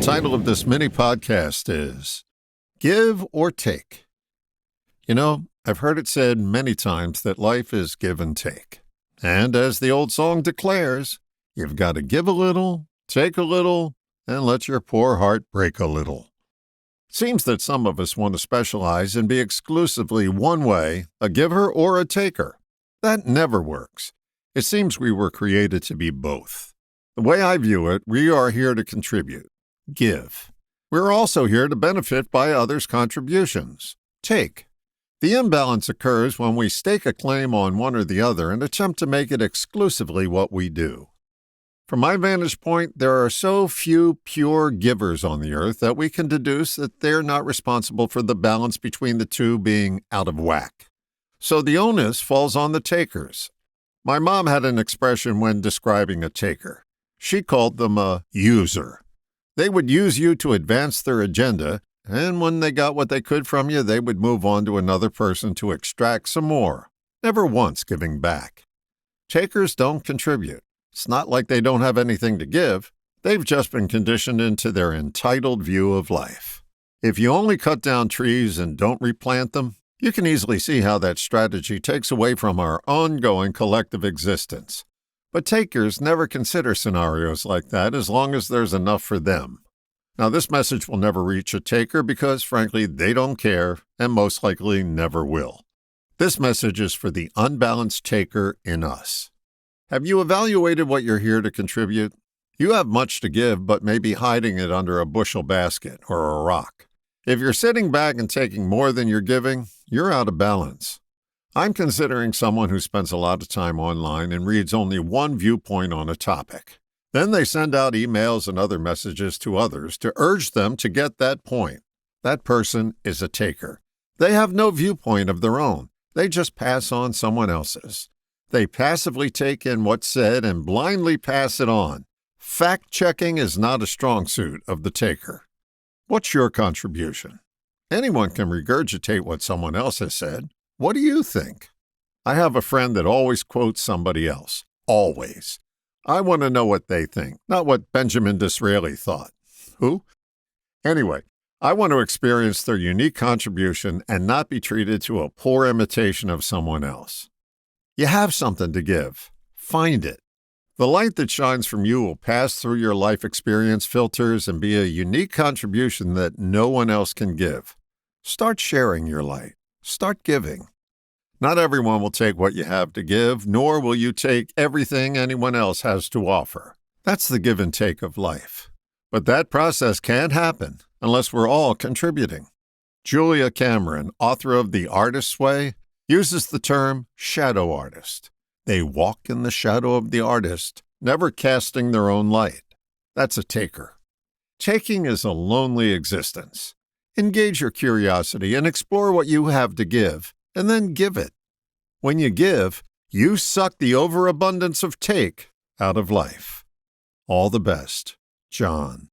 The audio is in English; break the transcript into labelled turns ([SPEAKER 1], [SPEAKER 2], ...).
[SPEAKER 1] title of this mini podcast is Give or Take. You know, I've heard it said many times that life is give and take. And as the old song declares, you've got to give a little, take a little, and let your poor heart break a little. It seems that some of us want to specialize and be exclusively one way, a giver or a taker. That never works. It seems we were created to be both. The way I view it, we are here to contribute, give. We're also here to benefit by others' contributions, take. The imbalance occurs when we stake a claim on one or the other and attempt to make it exclusively what we do. From my vantage point, there are so few pure givers on the earth that we can deduce that they're not responsible for the balance between the two being out of whack. So the onus falls on the takers. My mom had an expression when describing a taker. She called them a user. They would use you to advance their agenda, and when they got what they could from you, they would move on to another person to extract some more, never once giving back. Takers don't contribute. It's not like they don't have anything to give. They've just been conditioned into their entitled view of life. If you only cut down trees and don't replant them, you can easily see how that strategy takes away from our ongoing collective existence. But takers never consider scenarios like that as long as there's enough for them. Now, this message will never reach a taker because, frankly, they don't care and most likely never will. This message is for the unbalanced taker in us. Have you evaluated what you're here to contribute? You have much to give, but may be hiding it under a bushel basket or a rock. If you're sitting back and taking more than you're giving, you're out of balance. I'm considering someone who spends a lot of time online and reads only one viewpoint on a topic. Then they send out emails and other messages to others to urge them to get that point. That person is a taker. They have no viewpoint of their own. They just pass on someone else's. They passively take in what's said and blindly pass it on. Fact-checking is not a strong suit of the taker. What's your contribution? Anyone can regurgitate what someone else has said. What do you think? I have a friend that always quotes somebody else. Always. I want to know what they think, not what Benjamin Disraeli thought. Who? Anyway, I want to experience their unique contribution and not be treated to a poor imitation of someone else. You have something to give. Find it. The light that shines from you will pass through your life experience filters and be a unique contribution that no one else can give. Start sharing your light. Start giving. Not everyone will take what you have to give, nor will you take everything anyone else has to offer. That's the give and take of life. But that process can't happen unless we're all contributing. Julia Cameron, author of The Artist's Way, uses the term shadow artist. They walk in the shadow of the artist, never casting their own light. That's a taker. Taking is a lonely existence. Engage your curiosity and explore what you have to give, and then give it. When you give, you suck the overabundance of take out of life. All the best, John.